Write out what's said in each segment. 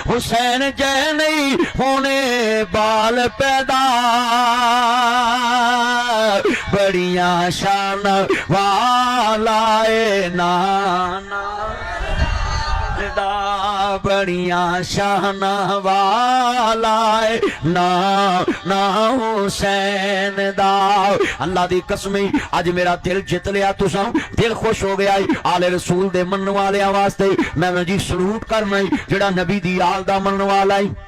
हुसैन जय नहीं होने बाल पैदा बड़िया शान वालाए नाना बड़िया शान वालाए ना ना हुसैन दा। अल्लाह दी कसम अज मेरा दिल जित लिया तुसा दिल खुश हो गया आले रसूल दे मनने वाले वास्ते मैं जी सलूट करना जेड़ा नबी दी आल दा मनने वाला है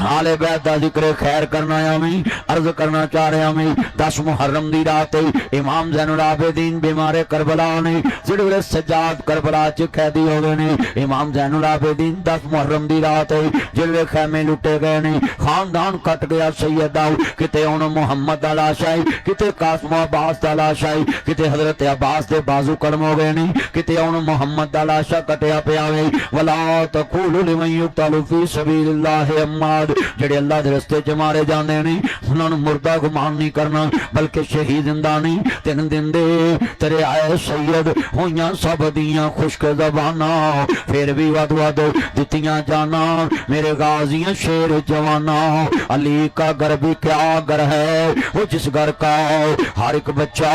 आले बैत दा जिक्र खैर करना है। मैं अर्ज करना चाह रहा मैं 10 मुहर्रम दी रात इमाम ज़ैनुल आबिदीन बीमारे करबला ने जिहड़े सज्जाद करबला च कैदी हो गए ने इमाम ज़ैनुल आबिदीन 10 मुहर्रम दी रात जिहड़े खैमे लुटे गए ने खानदान कट गया सैयदा किते हुण मुहम्मद दा लाश है किते कासिम अब्बास दा लाश है किते हजरत अब्बास दे बाजू कलम हो गए ने किते हुण मुहम्मद दा लाशा कटिया पिया है। वला तक़ूलू लिमन युक़तलु फी सबीलिल्लाह अम्माद जेड़े अल्लाह दे रस्ते च मारे जांदे ने उन्हां नूं मुर्दा गुमान नहीं करना बल्कि शहीद जिंदा नहीं। तीन दिन दे तेरे आए सैयद होइयां सब दियां खुश्क ज़बानां फिर भी वध वध दित्तियां जाना मेरे गाजियां शेर जवाना। अली का घर भी क्या घर है वो जिस घर का हर एक बच्चा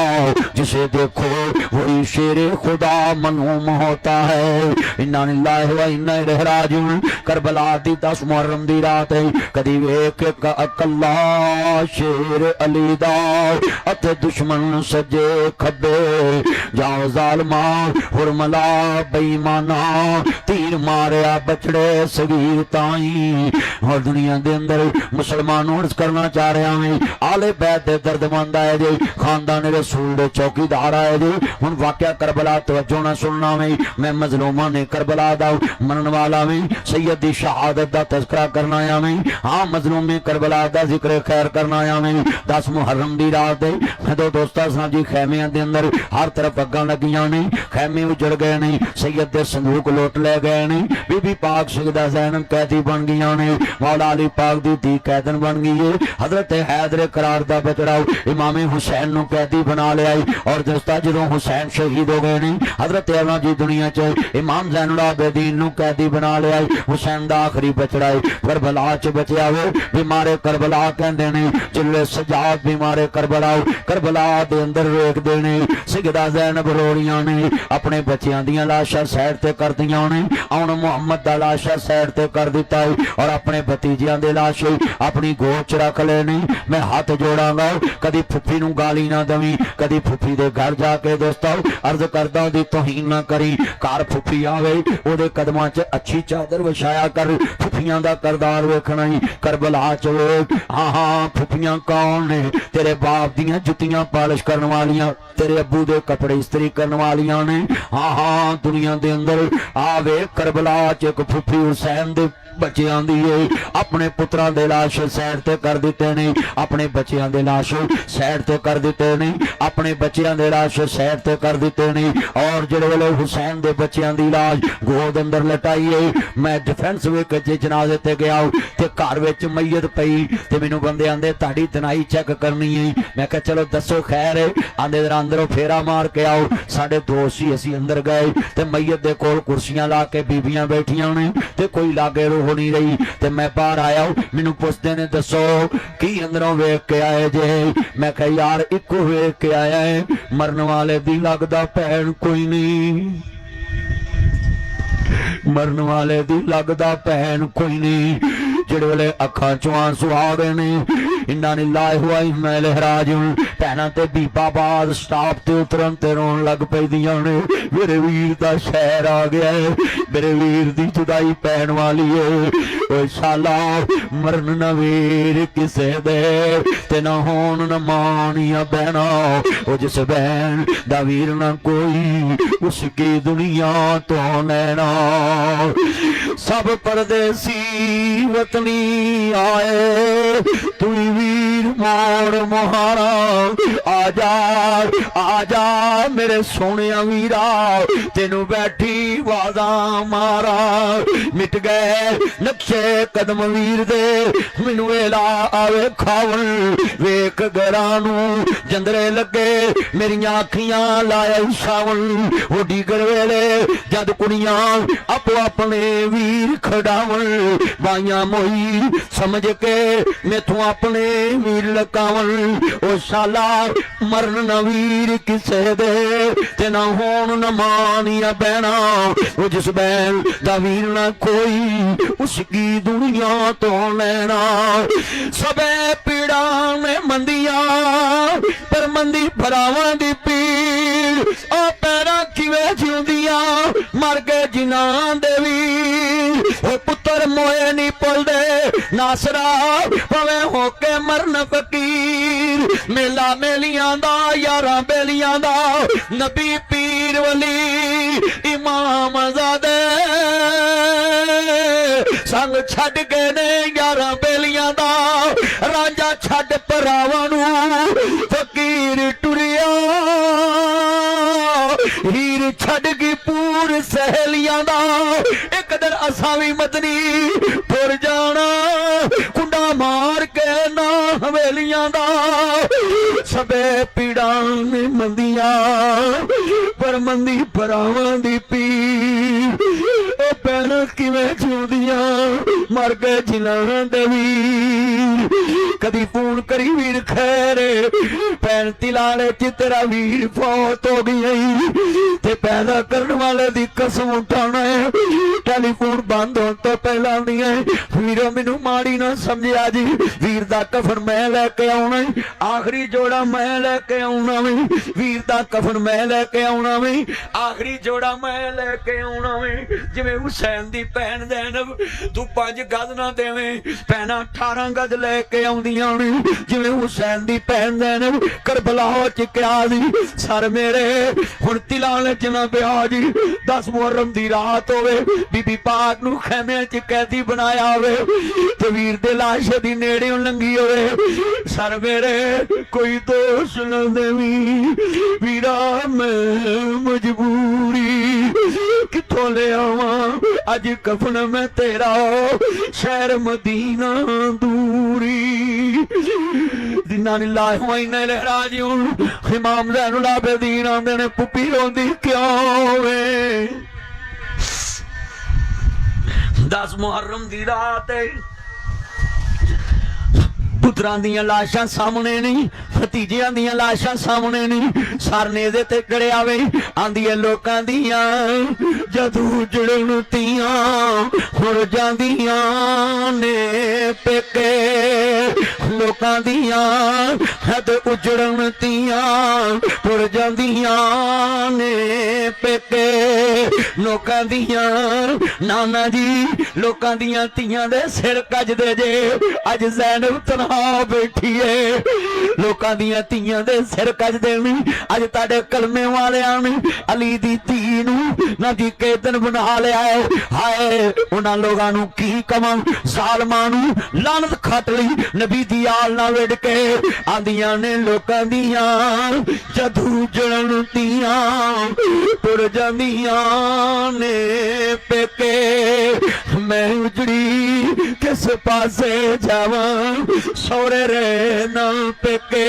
जिसे देखो वही शेर खुदा मनूम होता है। इन्ना लिल्लाहि व इन्ना इलैहि राजिऊन करबला दी 10 मुहर्रम दी रात कदी वेख अकल्ला शेर अली दा अते दुश्मन सजे खब्बे जाओ जालमा हुरमला बेईमाना तीर मारिया बछड़े सगीर ताई। और दुनिया दे अंदर मुसलमान अर्ज करना चाह रहा मैं आले बैत दे दर्दमंद आए जे खानदान रसूल दे चौकीदार आए जे हुण वाकया करबला तवज्जो ना सुनना मैं मजलूमा ने करबला दा मनन वाला मैं सैयद दी शहादत दा तज़किरा करना आया मैं हाँ मजलूमे करबला दा जिक्र खैर करना आया मैं 10 मुहर्रम दी रात मैं दो दोस्तां सां जी खैमियां दे अंदर हर तरफ अग्गां लगियां ने खैमे उजड़ गए ने सैयद दे संदूक लोट ले गए ने बीबी पाक सैयदा ज़ैनब कैदी बन गईयां ने मौला अली पाक दी धी कैदन बन गई है। हजरत हैदर करार दा बचड़ा इमाम हुसैन नूं कैदी बना लिया और दोस्ता जदों हुसैन शहीद हो गए ने हजरत अली जी दुनिया च इमाम ज़ैनुल आबिदीन नूं कैदी बना लिया हुसैन दा आखिरी बचड़ा करबला च बचिया वो बीमारे करबला कहंदे ने जिले सजाद बीमारे करबला करबला दे अंदर वेखदे ने सैयदा ज़ैनब रोड़ियां ने अपने बच्चियां दियां लाशां साइड ते कर दियां ने हुण मुहम्मद दा लाशा साइड ते कर दिता और अपने भतीजियां दे लाश अपनी गोद च रख लेने। मैं हाथ जोड़ांगा कदी फुफी नूं गाली ना दवी कदी फुफी दे घर जाके दोस्तों अर्ज करदा ओदी तौहीन ना करी घर फुफी आवे ओदे कदमां च अच्छी चादर विछाया कर फुफियां दा करदार वेखना ही करबला च वेख। हाँ हाँ फुफियां कौन ने तेरे बाप दियां जुत्तियां पालिश करने वालियां तेरे अब्बू दे कपड़े इस्त्री करने वालियां ने। हाँ हाँ दुनिया दे अंदर आवे करबला च एक फुफी हुसैन दे बच्चियां दी अपने पुत्रां दे लाश साइड ते कर दिते ने अपने बच्चियां दे लाश साइड ते कर दिते ने अपने बच्चियां दे लाश साइड ते कर दिते ने और जेड़े वेले हुसैन दे बच्चियां दी लाश गोद अंदर लटाई है। मैं डिफेंस विच जे जनाजे ते गया ते घर विच मैयत पई ते मैनू बंदे आंदे ताड़ी तनाई चेक करनी है। मैं कहा चलो दसो खैर है आंदे अंदरों फेरा मार के आओ साडे दोस्त ही असीं अंदर गए ते मैयत दे कोल कुर्सियां ला के बीबियां बैठियां ने ते कोई लागे हो नहीं रही ते मैं बाहर आया मैनू पुछदे ने दसो की अंदरों वेख के आए जे। मैं कहा यार इको वेख के आया है मरन वाले दी लगदा भैन कोई नहीं मरन वाले दी लगदा भैन कोई नहीं जेड़े वेले अखां चों आंसू आ गए ने इन्ना लिल्लाहि व इन्ना इलैहि राजिऊन भैनां ते बीबा बाद स्टाफ ते उतरन ते रोन लग पैंदियां ने मेरे वीर दा शहर आ गया है मेरे वीर दी जुदाई पैण वाली है। ओए शाला मरन न वीर किसे दे ते न होन न मानिया बहना ओ जिस बहन दा वीर न कोई उसकी दुनिया तो नैना। सब परदेसी वतनी आए तू वीर मोड़ मुहारा आ जा मेरे सोने वीरा तेनू बैठी वादा मारा मिट गए नक्शे कदम वीर दे मैनू वेला आवे खावन वेख गरानू जंदरे लगे मेरिया अखियां लाया सावन ओडी कर वेले जद कुड़ियां आपो अपने वीर खड़ावन बाइया मोई समझ के मैथों अपने वीर लकावन ओ शाला मरन न वीर किसे दे ते ना होन न मानिया बहना ओ जिस बैन दा वीर ना कोई उसकी दुनिया तो लेना सबे पीड़ा में मंदिया पर मंदी भरावां दी पीड़ ओ पैरा किवें जिउंदियां मर गए जिन्हां दे वीर ओ पुत्तर मोए नहीं पलदे नासरा भावें होके मरन फकीर मेला मेलियां दा यारां बेलियां दा नबी पीर वली इमाम ज़ादे संग छड़ गए ने यारां बेलियां दा रांझा छड़ भरावां नू फकीर टुरिया हीर छड़ गई पूर सहेलियां दा एक दिन असां भी मदनी तुर जाना कुंडा मार के ना हवेलियां दा सबे पीड़ा ने मंदिया पर मंदी भरावां दी पीर ओ भैन किवें जिउंदियां मर गए जिन्हां दे वीर कदी फोन करी वीर खैरे भैन तिलाले च तेरा वीर फौत हो गई ते पैदा करने वाले दी कसम उठाना है टेलीफोन बंद होने तो पहला नहीं है वीरो मैनू माड़ी ना समझिया जी वीर दा कफन मैं लैके आउणा आखिरी जोड़ा मैं लैके आउणा वी वीर दा कफन मैं लैके आउणा वी आखिरी जोड़ा मैं लैके आउणा वी जिवें हुसैन दी भैन ज़ैनब तू 5 गज ना देवें भैनां 18 गज लैके आउंदियां ने जिवें हुसैन दी भैन ज़ैनब करबला च क्या दी सर मेरे हुण तिलाने च ना पिया जी 10 मुहर्रम दी रात होवे बीबी पाक नू खैमे च कैदी बनाया होवे ते वीर दे लाश दी नेड़े लंघी होवे सर मेरे कोई दोष न देवी वीरा मैं मजबूरी किथों ले आवां अज कफन मैं तेरा शहर मदीना दूरी जिन्ना लाए हुआ इन्ना लहराजिउन इमाम ज़ैनुल आबिदीन आंदे ने पुप्पी रोंदी क्यों वे 10 मुहर्रम दी रात पुत्रां दियां लाशां सामने नहीं भतीजियां दियां लाशां सामने नहीं सर नेज़े ते गड़िया वे आंदियां लोकां दियां जदू जड़न तियां हुण जांदियां ने पेके लोकां दियां हद उजड़न तियां हुण जांदियां ने पेके लोकां दियां नाना जी लोकां दियां तियां दे सिर कजदे जे अज ज़ैनब तनहा बैठी है लोकां दियां तियां दे सिर कजदे ने अज तुहाडे कलमे वालियां ने अली दी धी नूं ना जी कैदन बना लिया है हाय उन्हां लोगां नूं की कवां ज़ालमां नूं लानत खट लई नबी दी आल ना वेड़ के आंदियां ने लोकां दियां जदू जड़न तियां तुर जांदियां ने पेके मैं उजड़ी किस पासे जावां सौरे रहना पेके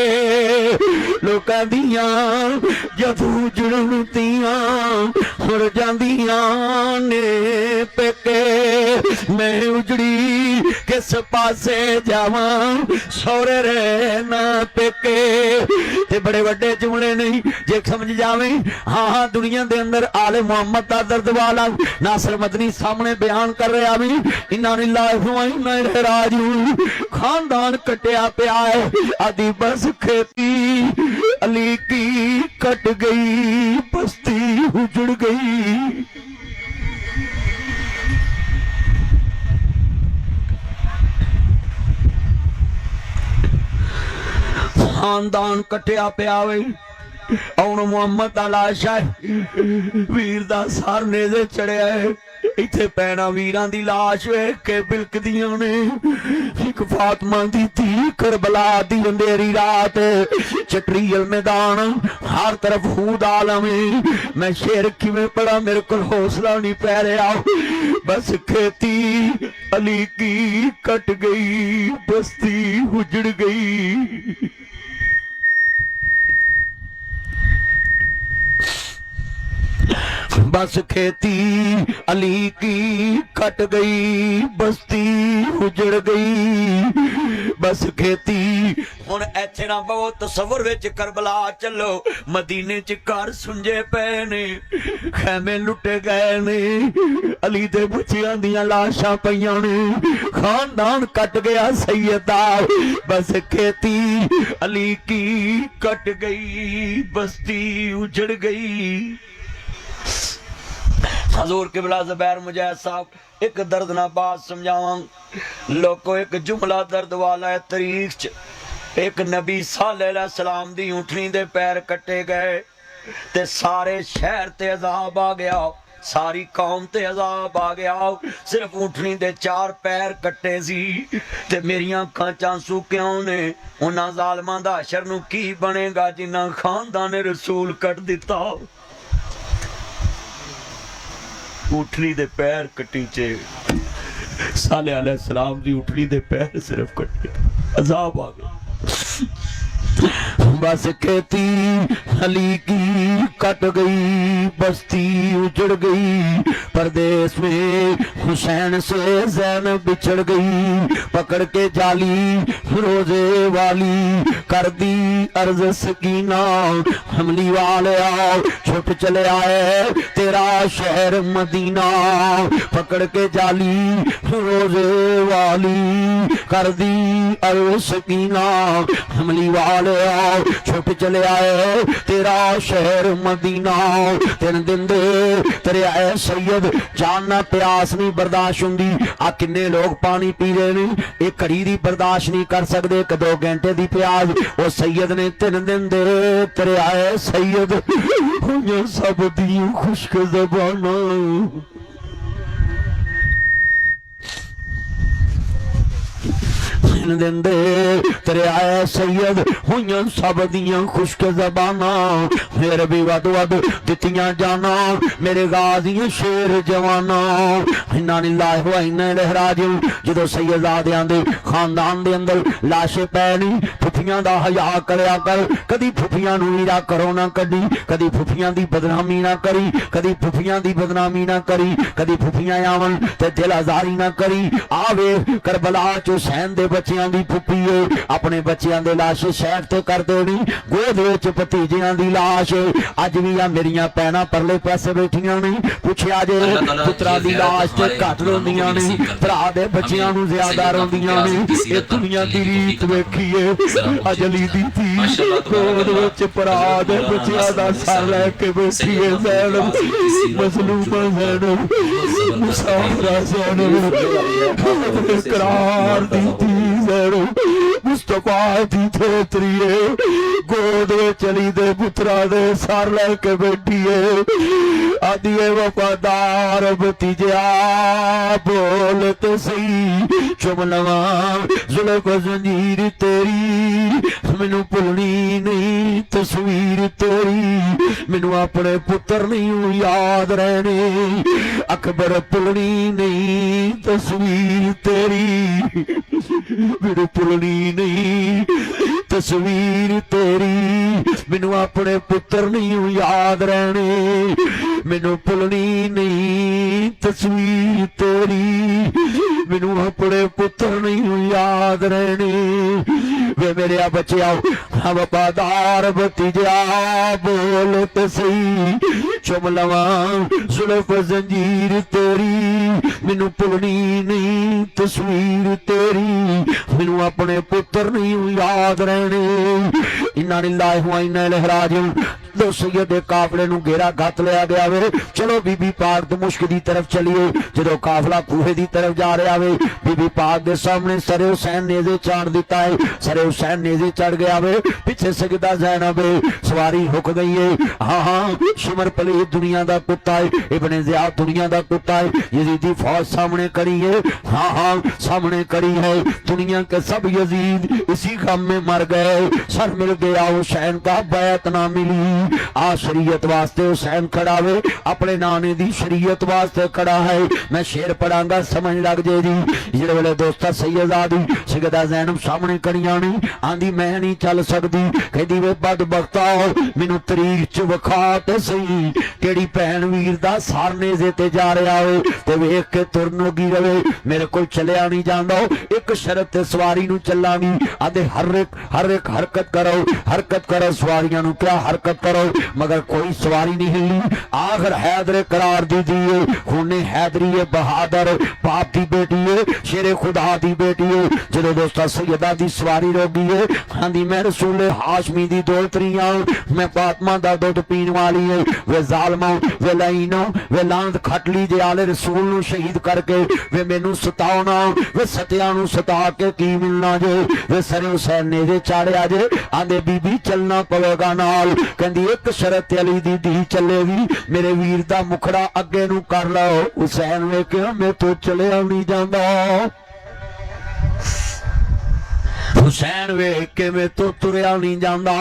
लोकां दियां जदू जड़न तियां हुण जांदियां ने पेके मैं उजड़ी किस पासे जावां सौरे रहना पेके ते बड़े वड्डे जुमले नहीं जे समझ जावे हाँ हाँ दुनिया दे अंदर आले मुहम्मद दा दर्द वाला नासिर मदनी सामने बयान कर रहा भी इन्ना लिल्लाहि व इन्ना इलैहि राजिऊन खानदान कटिया पिया है आदि बस खेती अली की कट गई बस्ती उजड़ गई खानदान कटिया पिया वे ਹੁਣ ਮੁਹੰਮਦ ਦਾ ਲਾਸ਼ ਹੈ ਵੀਰ ਦਾ ਸਰ ਨੇਜ਼ੇ ਚੜਿਆ ਹੈ इत्थे भैणां वीरां दी लाश वेख के बिलकदियां ने। एक फातिमा दी धी करबला दी अंधेरी रात, चटरील मैदान, हर तरफ खूद आलम। मैं शेर किवें पढ़ा, मेरे को हौसला नहीं पै रहा। बस खेती अली की कट गई, बस्ती उजड़ गई। बस खेती अली की कट गई, बस्ती उजड़ गई। बस खेती हुण इत्थे ना बहुत तसव्वुर विच करबला चलो। मदीने च घर सुंजे पे ने, खैमे लुटे गए ने, अली दे बच्चियां दियां लाशां पईयां ने, खानदान कट गया सैयदा। बस खेती अली की कट गई, बस्ती उजड़ गई। हजूर किबला ज़ुबैर मुजैद साहब एक दर्दनाक बात समझावां लोगों। एक जुमला दर्द वाला है। तारीख च एक नबी सालेह अलैहि सलाम दी ऊँटनी दे पैर कट्टे गए ते सारे शहर ते अजाब आ गया, सारी कौम ते अजाब आ गया। सिर्फ ऊँटनी दे 4 पैर कट्टे सी ते मेरियां अखां च आंसू क्यों ने? उन्हां ज़ालमां दा हशर नूं की बनेगा जिन्हां खानदाने रसूल कट दिता। ऊँटनी दे पैर कट्टी चे, सालेह अलैहि सलाम दी ऊँटनी दे पैर सिर्फ कट्टे, अजाब आ गया। बस खेती अली की कट गई, बस्ती उजड़ गई। परदेश में हुसैन से ज़ैनब बिछड़ गई, पकड़ के जाली रोजे वाली कर दी अर्ज सकीना। हमली वाले आओ छुट चले आए तेरा शहर मदीना, पकड़ के जाली रोजे वाली कर दी अर्ज सकीना। हमली वाले आओ छुट चले आए तेरा शहर मदीना। 3 दिन दे तेरे आए सैयद जानना प्यास नहीं बर्दाश्त होंदी। आ किन्ने लोग पानी पी रहे ने, एक घड़ी दी बर्दाश्त नहीं कर सकते, 1-2 घंटे दी प्यास। वो सैयद ने 3 दिन दे तेरे आए सैयद हुइयां सब दी खुश्क ज़बाना। दिन दे तेरे आए सैयद हुइयां सब दियां खुश्क ज़बाना। फिर भी वध वध दित्तियां जाना मेरे गाज़ी शेर जवाना। इन्ना लिल्लाहि व इन्ना इलैहि राजिऊन। जदों सैयदादियां दे खानदान दे अंदर लाशे पैनी, फुफियां दा हया करया कर। कदी फुफियां नूं वीरा करो ना कड्डी, कदी फुफियां दी बदनामी ना करी, कदी फुफियां दी बदनामी ना करी, कदी फुफियां आवन ते दिल आज़ारी ना करी। आवे करबला च हुसैन दे बच्चे दी फुफी अपने बच्चों के लाश शहर ते कर देनी, गोद विच भतीजियां दी लाश। अज भी आ मेरिया भैणां परले पासे बैठियां ने, पुछया जे पुत्रा दी लाश ते घट रोंदियां ने, भरा दे बच्चियां नूं ज़्यादा रोंदियां ने। ये दुनिया दी रीत वेखीए, अजली दी थी गोद विच भरा दे बच्चियां दा सर लैके बैठीए। ज़ैनब मज़लूमा ज़ैनब मुसाफिरा ज़ैनब करार दी थी मुस्तफा दी थोतरीए गोद चली दे पुत्रा दे सर लैके बैठिए। आदिए वफादार भतीजा बोल तो सही, चुम लवा जुल्फ़ ज़ंजीर तेरी, मैनू भुलनी नहीं तस्वीर तेरी। मैनू अपने पुत्र नहीं याद रहने, अकबर भुलनी नहीं तस्वीर तेरी। मेरे भुलनी नहीं तस्वीर तेरी, मैनू अपने पुत्र नहीं याद रहने। मैनू भुलनी नहीं तस्वीर तेरी, मैनू अपने पुत्र नहीं याद रहने। वे मेरे बच्चे आओ वफादार भतीजा बोल तो सही, चुम लवा जुल्फ़ ज़ंजीर तेरी, मैनू भुलनी नहीं तस्वीर तेरी, मैनू अपने पुत्र नहीं याद रहने। इन्ना लिल्लाहि व इन्ना इलैहि राजिऊन। दो सैयद दे काफले नूं घेरा घत लिया गया वे। चलो बीबी पाक तो मुश्क दी तरफ चलिए। जो काफला कूहे दी तरफ जा रहा वे, बीबी पाक दे सामने सरे हुसैन नेज़े चाड़ दिता है। सरे हुसैन नेज़े चढ़ गया वे। पिछे सजदा ज़ैनब सवारी हुक गई है। हाँ हाँ शिमर पली दुनिया दा कुत्ता है, इब्ने ज़ियाद दुनिया दा कुत्ता है। यजीदी फौज सामने खड़ी है। हाँ हाँ सामने खड़ी है। दुनिया के सब यजीद इसी गम में मर गए। सर मिल गया हुसैन का, बैत ना मिली। आ शरीयत वास्ते हुसैन खड़ा वे, अपने नाने दी शरीयत वास्ते खड़ा है। मैं शेर पढ़ांगा समझ लग जे जी। जिहड़े वेले दोस्ता सैयदा दी सैयदा ज़ैनब सामने खड़ियां ने, आंदी मैं नहीं चल सकदी। कहदी वे बदबख्ता मैनू तरीक च विखा ते सही, केड़ी भैन वीर दा सार नेज़े ते जा रहा हो ते वेख के तुरन लगी रवे। मेरे कोल चलिया नहीं जांदा। एक शर्त ते सवारी नू चलांगी। आंदे हर एक हरकत करो सवारियां नू क्या हरकत करो, मगर कोई सवारी नहीं हिली। आखिर हैदर करार दी दिए, खूने हैदरी है बहादुर, बाप की बेटी है, शेरे खुदा की बेटी है। जो दोस्ता सैयदा दी सवारी रोगी है। हाँ दी मैं रसूल हाशमी दी दोतरियां, मैं फातिमा दा दुध पीण वाली है। वे जालमो वे लाइनो वे लांत खटली जे आले रसूल नू शहीद करके वे मैनू सतावना, वे सतिया नू सता के की मिलना जे। वे सरे हुसैन नेज़े चाड़िया जे। आंदे बीबी चलना पवेगा नाल। कहंदी एक शरत अली दी धी चलेगी, मेरे वीर दा मुखड़ा अगे नू कर लो। हुसैन वेख्या मैं तो चलिया नहीं जांदा। हुसैन वेख के मैं तो तुरया नहीं जांदा।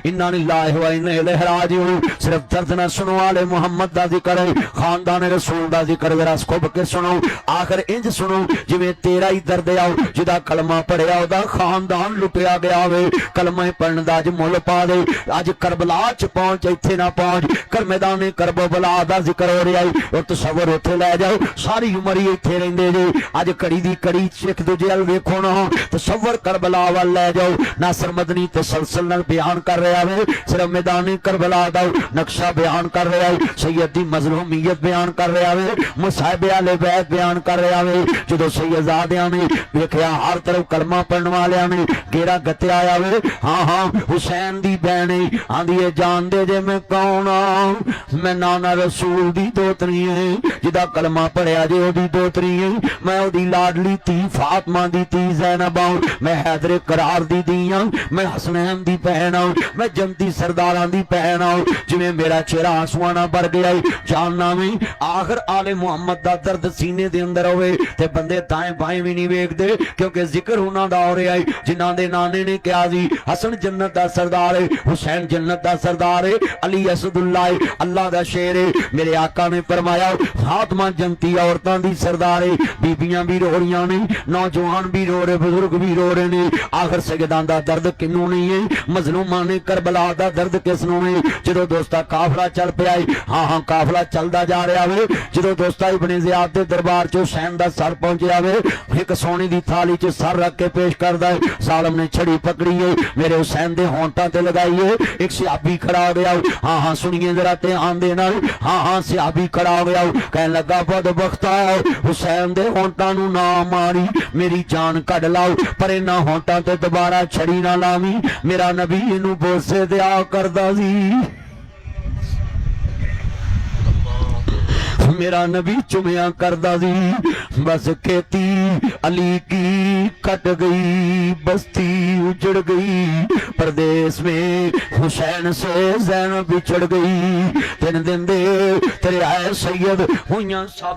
इन्ना लिल्लाहि व इन्ना इलैहि राजिऊन। सिर्फ दर्द ना सुनो वाले मुहम्मद दा जिक्र है, खानदान रसूल दा जिक्र जरा स्कोप के सुनो। आखिर इंज सुनो जिवें तेरा ही दर्द आओ, जिदा कलमा पढ़िया ओदा खानदान लुटिया गया वे। कलमा पढ़न दा अज मुल पा दे। अज करबला च पहुंच, इत्थे ना पहुंच, कर मैदाने करबला दा जिक्र हो रहा है। और तसव्वुर उत्थे लै जाओ, सारी उम्र ही इत्थे रहिंदे जे। अज कड़ी दी कड़ी एक दूजे अल वेखो ना, तसव्वुर करबला वाल ले जाओ। नासिर मदनी तसलसल नाल बयान कर रहा है। सिर्फ मैदानी करबला दा नक्शा बयान कर रहा है। सैयद दी मजलूमियत बयान कर रहा है। मुसाहिब आले बैत बयान कर रहा है। जो सैयदादियां ने वेखिया हर तरफ कलमा पढ़न वालियां ने घेरा गत्या आया वे। हाँ हाँ हुसैन दी बहने आंदी है जानदे जे मैं कौन आ, मैं नाना रसूल दी दोतरी है। जिदा कलमा पढ़िया जे ओदी दोतरी है। मैं ओदी लाडली धी फातिमा दी धी ज़ैनब आऊं। मैं हैदर करार दी दी आऊं। मैं हसनैन दी भैन आऊं। मैं जमती सरदारां दी भैन आऊं। जिवें मेरा चेहरा आंसुआं नाल भर गया जानना में। आखिर आले मुहम्मद दा दर्द सीने दे अंदर होवे ते बंदे दाएं बाएं भी नहीं वेखदे, क्योंकि जिक्र उन्हां दा हो रहा है जिन्हां दे नाने ने कहा जी हसन जन्नत दा सरदार है, हुसैन जन्नत दा सरदार है, अली असदुल्लाह है, अल्लाह दा शेर है। मेरे आका ने फरमाया फातिमा जन्नती औरतां दी सरदार है। बीबियां भी रो रही ने, नौजवान भी रो रहे, बुजुर्ग भी रो रहे ने। आखिर सैयदां दा दर्द किन्नू नहीं है, मजलूमां ने करबला दा दर्द किसनू है। जो दोस्ता काफला चल पिया है। हाँ हाँ काफला चलदा जा रहा है। जो दोस्ता इब्ने ज़ियाद दे दरबार च हुसैन दा सर पहुंचया वे, एक सोने दी थाली च सर रख के पेश करदा है। सालम ने छड़ी पकड़ी है, मेरे हुसैन दे होंठां ते लगाई है। एक सियाबी खड़ा हो गया। हाँ हाँ सुनिए जरा ध्यान दे नाल। हाँ हाँ सियाबी खड़ा हो गया, कहने लगा बदबख्ता हुसैन दे होंठां नू ना मारी, मेरी जान कढ लाओ, पर इन्हां होंठां ते दोबारा छड़ी ना लावी। मेरा नबी इनू बोसे दिया करदा सी। मेरा नबी चुमिया करदा सी। बस खेती अली की कट गई, बस्ती उजड़ गई, परदेश में हुसैन से ज़ैनब बिछड़ गई। 3 दिन दे तेरे आए सैयद हुइयां सब